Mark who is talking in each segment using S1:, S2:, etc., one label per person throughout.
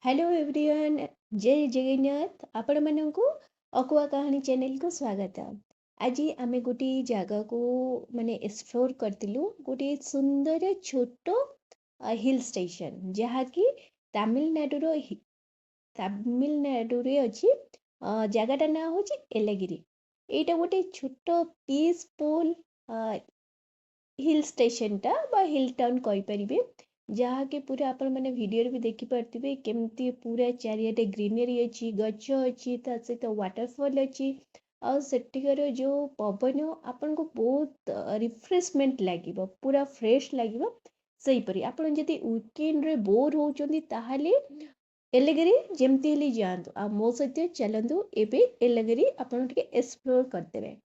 S1: Hello everyone जय जगन्नाथ आपण मानक अकुआ कहानी चैनल को स्वागत। आज आम गोटे जगह को माने एक्सप्लोर करतिलु गोटे सुंदर छोट हिल स्टेशन जहाँकि तमिलनाडु तमिलनाडु रे अच्छी जगटा ना हूँ एलागिरी। यहाँ गोटे छोट पीसफुल हिल स्टेशनटा बा हिल टाउन कहींपर जहाँकि पूरा आपण मैंने वीडियो भी देखिपे केमती पूरा चारियाडे ग्रीनरी अच्छी गच अच्छी सहित वाटरफॉल अच्छी आटिकार जो पवन आपन को बहुत रिफ्रेशमेंट लगे पूरा फ्रेश लगे सेहीपरि आपन जदि वीकेंड रे बोर होउचंदी ताहाले एलगिरी जेमती हेली जातु आ मो सहित चलतु एबे एलगिरी आपन टिके एक्सप्लोर करदेबे।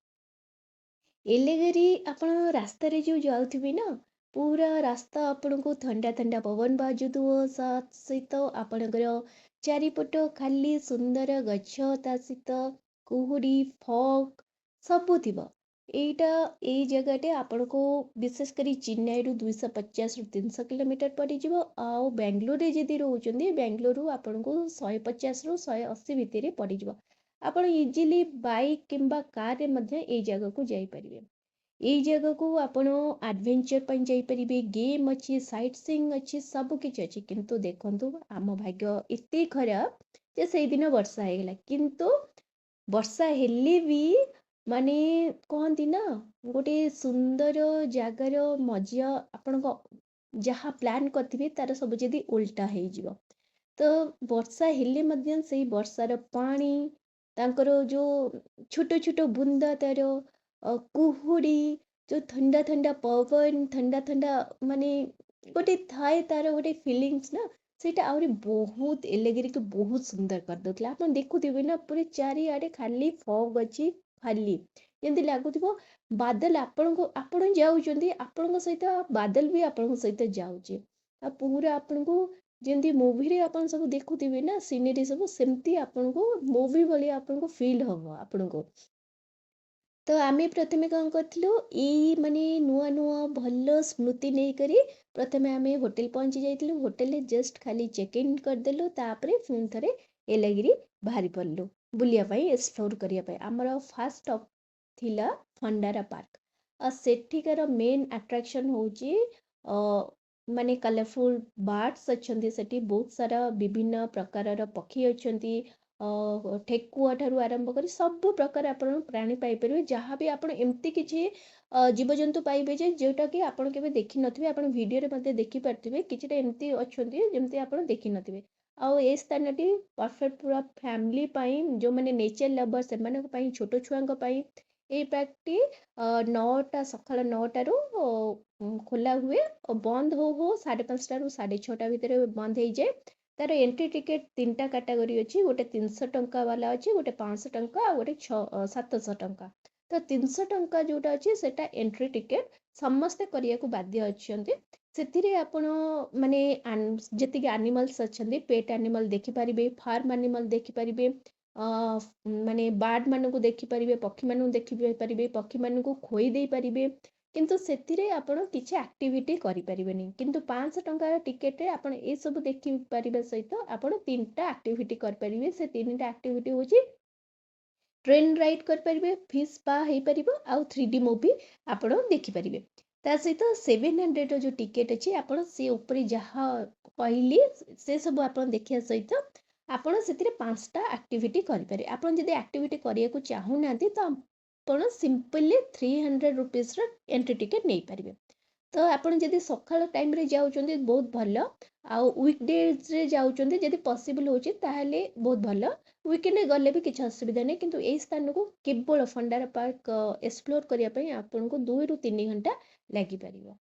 S1: एलेगिरी आपण रास्ता रे जो जाउथिबे ना पूरा रास्ता आपण को ठंडा ठंडा पवन बाजुथुओ साथ सहित आपणकर चारिपट खाली सुंदर गछ ता सहित कुहुड़ी फॉग सबु थिबो। एटा एई जगहटे आपण को विशेष करी चेन्नई रु 250 रु 300 किलोमीटर पड़ी जिवो आ बेंगलुरु रे जदी रहउचंदी बेंगलुरु आपण को 150 रु 180 भितरे पड़ी जिवो। आपण इजीली बाइक किंबा कार रे मध्य एई जगह को जाई परिबे। एई जगह को आपण एडवेंचर पई जाई परिबे गेम अच्छी साइट सीइंग अच्छी सब किछ अच्छी किंतु देखंतु आम भाग्य एते खराब जे सेई दिन वर्षा हेगला किंतु वर्षा हेले भी माने कहती ना गोटे सुंदर जगार मजा आपण जहाँ प्लान करथिबे तार सब जदी उल्टा हो जिवो तो वर्षा हेले मध्य सेई वर्षार पानी तांकर जो छोट छोट बुंदा तार कुहुड़ी जो ठंडा ठंडा पवन ठंडा ठंडा माने गोटे थाए तार गोटे फिलिंग्स ना सेटा आउरी बहुत एलेगिरी को बहुत सुंदर कर दउतला। आपण देखुथिबे ना पूरे चारिआडे खाली फॉग अच्छी खाली जेमती लागुथिबो बादल आपण जाउचंदी आपण सहित बादल भी आपण सहित जाउचे आ पूरा आपण को जेमती मूवी रे आपण सब देखुथिबे ना सीनरी सब सेमती आपण को मूवी भली आपण को फील हबो आपण को। तो आमे प्रथमे कौन करथिलु ई माने नुआ नुआ भल स्मृति नहीं करी प्रथमे आमे होटल पहुंची जाइथिलु होटल रे जस्ट खाली चेक इन करदेलु तापरे पुଣି थरे एलागिरी बाहरी पड़लु बुलिया पई एक्सप्लोर करिया पई। हमर फर्स्ट स्टॉप थिला फंडारा पार्क आ सेठिकार मेन अट्रैक्शन होची माने कलरफुल बर्ड्स अच्छंती सेठी बहुत सारा विभिन्न प्रकारर पक्षी अच्छंती ठेकुआ ठारू आरंभ कर सब प्रकार आपण प्राणी पाइपर जहाँ भी आप एमती किसी जीवजंतु पाइबे जोटा कि आपड़ के देखी नथिबे आपण वीडियो रे मते देखि पारथिबे किछिटा एमती अच्छंती जेमती आपण देखि नथिबे। आउ ए स्थानटी परफेक्ट पूरा फैमिली पाई जो माने नेचर लवर से मानक पाई छोट छुआंक पाई ए पार्कटी 9टा सकाळ 9टारू खोला हुए और बंद हो 5:30 रु 6:30 भितर बंद हो जाए। तार एंट्री टिकेट 3टा कैटेगरी अच्छी गोटे 300 टंका वाला अच्छी गोटे 500 टंका और गोटे 700 टंका। तो 300 टंका जोटा अच्छी सेटा एंट्री टिकेट समस्ते करिया को बाध्य अच्छे से आपण माने जति एनिमल्स अच्छे पेट एनिमल देखिपारे फार्म एनिमल देखिपारे माने बार्ड मानू देखिपारे पक्षी मानू देखिपारे पक्षी मानू खोई दे पारिबे किंतु सेतिरे आपण किछि एक्टिविटी करि परिबेनी किंतु 500 टंका टिकेट रे आपण ए सब देखि परिबे सहित आपण 3टा एक्टिविटी कर परिबे से 3टा एक्टिविटी होची ट्रेन राइड कर परिबे फिश स्पा हे परिबो आउ 3D मूवी आपण देखि परिबे ता सहित 700 जो टिकेट अछि आपण से ऊपर जहा कहली से सब आपण देखिया सहित आपण सेतिरे 5टा एक्टिविटी करि पारे। आपण जदि एक्टिविटी करिया को चाहू नांती तो आपण सिंपली 300 रुपीस रो एंट्री टिकेट नहीं पारिबे। तो आपण जदि सकाळ टाइम रे जाउचंदी बहुत भलो आउ वीकडेज रे जाउचंदी जदि पॉसिबल होची ताहाले बहुत भलो वीकेंड रे गले भी किछ असुविधा नहीं किंतु एई स्थान को केवल फंडारा पार्क एक्सप्लोर करिया पई आपण को 2 रु 3 घंटा लागि परिबो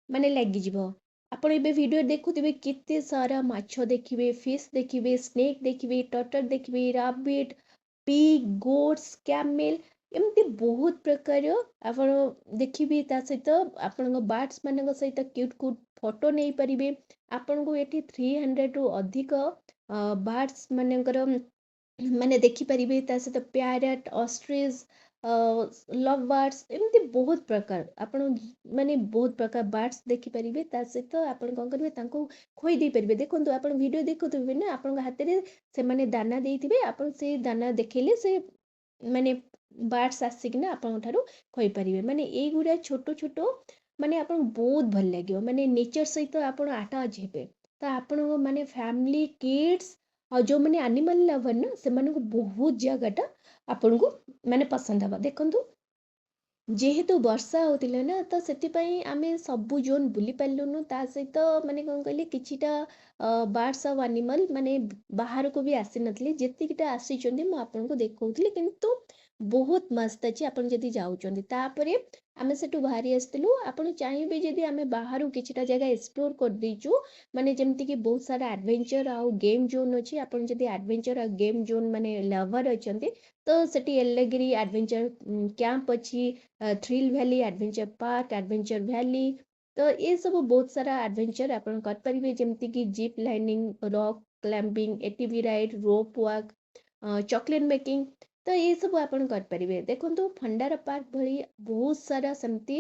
S1: माने लागि जिवो। आपण एबे वीडियो देखुथिबे केते सारा माछ देखिबे फिश देखिबे स्नेक देखिबे टर्टल देखिबे रैबिट पिग गोट्स कैमेल एमती बहुत प्रकार आपण देखिबे ता सहित आपण बर्ड्स मान सहित क्यूट क्यूट फोटो नहीं पारिबे। आपण को एठी 300 रु अधिक बर्ड्स मानकर माने देखिपारे ता सहित प्यारट ऑस्ट्रिच ଲଭ୍ ବାର୍ଡସ୍ ଏମିତି ବହୁତ ପ୍ରକାର ଆପଣ ମାନେ ବହୁତ ପ୍ରକାର ବାର୍ଡସ୍ ଦେଖିପାରିବେ। ତା ସହିତ ଆପଣ କ'ଣ କରିବେ ତାଙ୍କୁ ଖୋଇ ଦେଇପାରିବେ। ଦେଖନ୍ତୁ ଆପଣ ଭିଡ଼ିଓ ଦେଖୁଥିବେ ନା ଆପଣଙ୍କ ହାତରେ ସେମାନେ ଦାନା ଦେଇଥିବେ ଆପଣ ସେଇ ଦାନା ଦେଖେଇଲେ ସେ ମାନେ ବାର୍ଡସ୍ ଆସିକିନା ଆପଣଙ୍କ ଠାରୁ ଖୋଇପାରିବେ। ମାନେ ଏଇଗୁଡ଼ା ଛୋଟ ଛୋଟ ମାନେ ଆପଣଙ୍କୁ ବହୁତ ଭଲ ଲାଗିବ। ମାନେ ନେଚର୍ ସହିତ ଆପଣ ଆଟାଚ୍ ହେବେ। ତ ଆପଣଙ୍କ ମାନେ ଫ୍ୟାମିଲି କିଡ୍ସ ଆଉ ଯେଉଁମାନେ ଆନିମାଲ୍ ଲଭର୍ ନା ସେମାନଙ୍କୁ ବହୁତ ଜାଗାଟା ଆପଣଙ୍କୁ ମାନେ ପସନ୍ଦ ହେବ। ଦେଖନ୍ତୁ ଯେହେତୁ ବର୍ଷା ହେଉଥିଲା ନା ତ ସେଥିପାଇଁ ଆମେ ସବୁ ଜୋନ୍ ବୁଲି ପାରିଲୁନୁ। ତା ସହିତ ମାନେ କ'ଣ କହିଲେ କିଛିଟା ବାର୍ଡସ୍ ଆଉ ଆନିମାଲ୍ ମାନେ ବାହାରକୁ ବି ଆସିନଥିଲେ। ଯେତିକିଟା ଆସିଛନ୍ତି ମୁଁ ଆପଣଙ୍କୁ ଦେଖାଉଥିଲି କିନ୍ତୁ ବହୁତ ମସ୍ତ ଅଛି ଆପଣ ଯଦି ଯାଉଛନ୍ତି। ତାପରେ ଆମେ ସେଠୁ ବାହାରି ଆସିଥିଲୁ। ଆପଣ ଚାହିଁବେ ଯଦି ଆମେ ବାହାରୁ କିଛିଟା ଜାଗା ଏକ୍ସପ୍ଲୋର୍ କରିଦେଇଛୁ। ମାନେ ଯେମିତିକି ବହୁତ ସାରା ଆଡ଼ଭେଞ୍ଚର୍ ଆଉ ଗେମ୍ ଜୋନ୍ ଅଛି। ଆପଣ ଯଦି ଆଡ଼ଭେଞ୍ଚର୍ ଆଉ ଗେମ୍ ଜୋନ୍ ମାନେ ଲଭର୍ ଅଛନ୍ତି ତ ସେଠି ୟେଲ୍ଲାଗିରି ଆଡ଼ଭେଞ୍ଚର୍ କ୍ୟାମ୍ପ ଅଛି। Thrill valley adventure park adventure valley ତ ଏସବୁ ବହୁତ ସାରା ଆଡ଼ଭେଞ୍ଚର୍ ଆପଣ କରିପାରିବେ ଯେମିତିକି zip lining rock climbing ATV ride rope walk chocolate making ତ ଏସବୁ ଆପଣ କରିପାରିବେ। ଦେଖନ୍ତୁ ଫଣ୍ଡାର ପାର୍କ ଭଳି ବହୁତ ସାରା ସେମିତି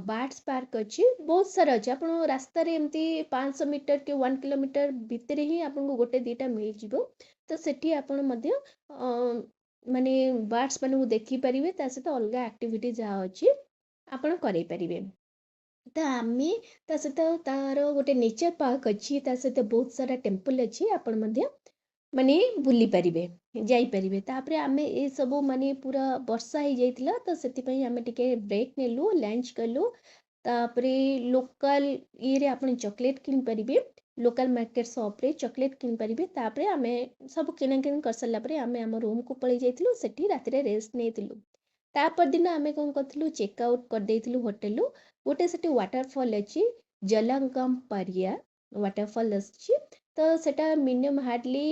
S1: ବାର୍ଡସ୍ ପାର୍କ ଅଛି। ବହୁତ ସାରା ଅଛି ଆପଣ ରାସ୍ତାରେ ଏମିତି 500 ମିଟର କି 1 କିଲୋମିଟର ଭିତରେ ହିଁ ଆପଣଙ୍କୁ ଗୋଟେ ଦୁଇଟା ମିଳିଯିବ। ତ ସେଠି ଆପଣ ମଧ୍ୟ ମାନେ ବାର୍ଡସ୍ ମାନଙ୍କୁ ଦେଖିପାରିବେ। ତା ସହିତ ଅଲଗା ଆକ୍ଟିଭିଟି ଯାହା ଅଛି ଆପଣ କରେଇ ପାରିବେ। ତ ଆମେ ତା ସହିତ ତାର ଗୋଟେ ନେଚର ପାର୍କ ଅଛି। ତା ସହିତ ବହୁତ ସାରା ଟେମ୍ପଲ୍ ଅଛି ଆପଣ ମଧ୍ୟ ମାନେ ବୁଲି ପାରିବେ ଯାଇପାରିବେ। ତାପରେ ଆମେ ଏସବୁ ମାନେ ପୁରା ବର୍ଷା ହେଇଯାଇଥିଲା ତ ସେଥିପାଇଁ ଆମେ ଟିକେ ବ୍ରେକ୍ ନେଲୁ ଲଞ୍ଚ କଲୁ। ତାପରେ ଲୋକାଲ ଇଏରେ ଆପଣ ଚକୋଲେଟ୍ କିଣିପାରିବେ। ଲୋକାଲ ମାର୍କେଟ ସପ୍ରେ ଚକୋଲେଟ୍ କିଣିପାରିବେ। ତାପରେ ଆମେ ସବୁ କିଣାକିଣି କରିସାରିଲା ପରେ ଆମେ ଆମ ରୁମ୍କୁ ପଳେଇ ଯାଇଥିଲୁ। ସେଠି ରାତିରେ ରେଷ୍ଟ ନେଇଥିଲୁ। ତା ପରଦିନ ଆମେ କ'ଣ କରିଥିଲୁ ଚେକ୍ ଆଉଟ୍ କରିଦେଇଥିଲୁ ହୋଟେଲରୁ। ଗୋଟେ ସେଠି ୱାଟରଫଲ୍ ଅଛି ଜଲଙ୍ଗମ୍ ପାରିଆ ୱାଟରଫଲ୍ ଆସିଛି। ତ ସେଟା ମିନିମମ୍ ହାର୍ଡ଼ଲି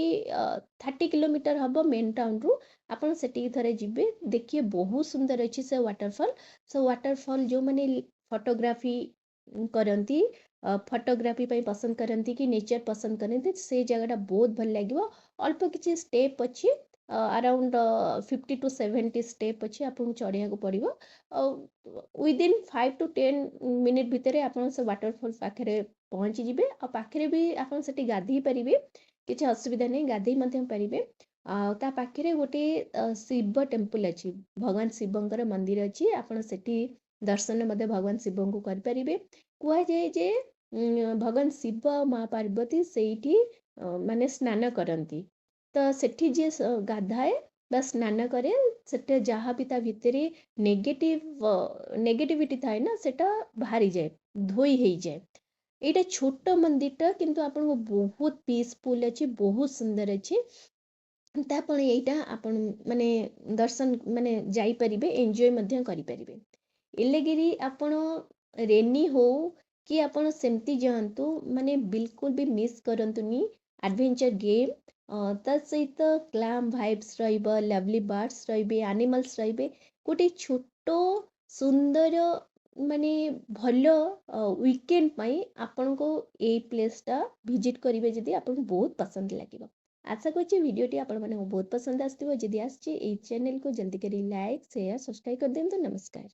S1: 30 କିଲୋମିଟର ହେବ ମେନ୍ ଟାଉନରୁ। ଆପଣ ସେଠିକି ଥରେ ଯିବେ ଦେଖିବେ ବହୁତ ସୁନ୍ଦର ଅଛି ସେ ୱାଟରଫଲ୍। ସେ ୱାଟରଫଲ୍ ଯେଉଁମାନେ ଫଟୋଗ୍ରାଫି କରନ୍ତି ଫଟୋଗ୍ରାଫି ପାଇଁ ପସନ୍ଦ କରନ୍ତି କି ନେଚର୍ ପସନ୍ଦ କରନ୍ତି ସେଇ ଜାଗାଟା ବହୁତ ଭଲ ଲାଗିବ। ଅଳ୍ପ କିଛି ଷ୍ଟେପ୍ ଅଛି ଆରାଉଣ୍ଡ 50 to 70 ଷ୍ଟେପ୍ ଅଛି ଆପଣଙ୍କୁ ଚଢ଼ିବାକୁ ପଡ଼ିବ। ଆଉ ୱିଦିନ୍ 5 to 10 ମିନିଟ୍ ଭିତରେ ଆପଣ ସେ ୱାଟରଫଲ୍ ପାଖରେ ପହଞ୍ଚିଯିବେ। ଆଉ ପାଖରେ ବି ଆପଣ ସେଠି ଗାଧେଇ ପାରିବେ କିଛି ଅସୁବିଧା ନାହିଁ ଗାଧେଇ ମଧ୍ୟ ପାରିବେ। ଆଉ ତା ପାଖରେ ଗୋଟେ ଶିବ ଟେମ୍ପଲ୍ ଅଛି ଭଗବାନ ଶିବଙ୍କର ମନ୍ଦିର ଅଛି ଆପଣ ସେଠି ଦର୍ଶନ ମଧ୍ୟ ଭଗବାନ ଶିବଙ୍କୁ କରିପାରିବେ। କୁହାଯାଏ ଯେ ଭଗବାନ ଶିବ ଆଉ ମା ପାର୍ବତୀ ସେଇଠି ମାନେ ସ୍ନାନ କରନ୍ତି। ତ ସେଠି ଯିଏ ଗାଧାଏ ବା ସ୍ନାନ କରେ ସେଟା ଯାହା ବି ତା ଭିତରେ ନେଗେଟିଭିଟି ଥାଏ ନା ସେଟା ବାହାରିଯାଏ ଧୋଇ ହେଇଯାଏ। ଏଇଟା ଛୋଟ ମନ୍ଦିରଟା କିନ୍ତୁ ଆପଣଙ୍କୁ ବହୁତ ପିସଫୁଲ୍ ଅଛି ବହୁତ ସୁନ୍ଦର ଅଛି। ତ ଆପଣ ଏଇଟା ଆପଣ ମାନେ ଦର୍ଶନ ମାନେ ଯାଇପାରିବେ ଏନ୍ଜୟ ମଧ୍ୟ କରିପାରିବେ। ୟେଲ୍ଲାଗିରି ଆପଣ ରେନି ହଉ କି ଆପଣ ସେମିତି ଯାଆନ୍ତୁ ମାନେ ବିଲକୁଲ ବି ମିସ୍ କରନ୍ତୁନି ଆଡ଼ଭେଞ୍ଚର୍ ଗେମ୍। ତା ସହିତ କ୍ଲାମ୍ ଭାଇବ୍ସ ରହିବ ଲଭଲି ବାର୍ଡସ୍ ରହିବେ ଆନିମଲ୍ସ ରହିବେ। ଗୋଟେ ଛୋଟ ସୁନ୍ଦର ମାନେ ଭଲ ୱିକେଣ୍ଡ ପାଇଁ ଆପଣଙ୍କୁ ଏଇ ପ୍ଲେସ୍ଟା ଭିଜିଟ୍ କରିବେ ଯଦି ଆପଣଙ୍କୁ ବହୁତ ପସନ୍ଦ ଲାଗିବ। ଆଶା କରୁଛି ଭିଡ଼ିଓଟି ଆପଣମାନଙ୍କୁ ବହୁତ ପସନ୍ଦ ଆସିଥିବ। ଯଦି ଆସିଛି ଏଇ ଚ୍ୟାନେଲକୁ ଜଲ୍ଦି କରି ଲାଇକ୍ ସେୟାର ସବସ୍କ୍ରାଇବ୍ କରିଦିଅନ୍ତୁ। ନମସ୍କାର।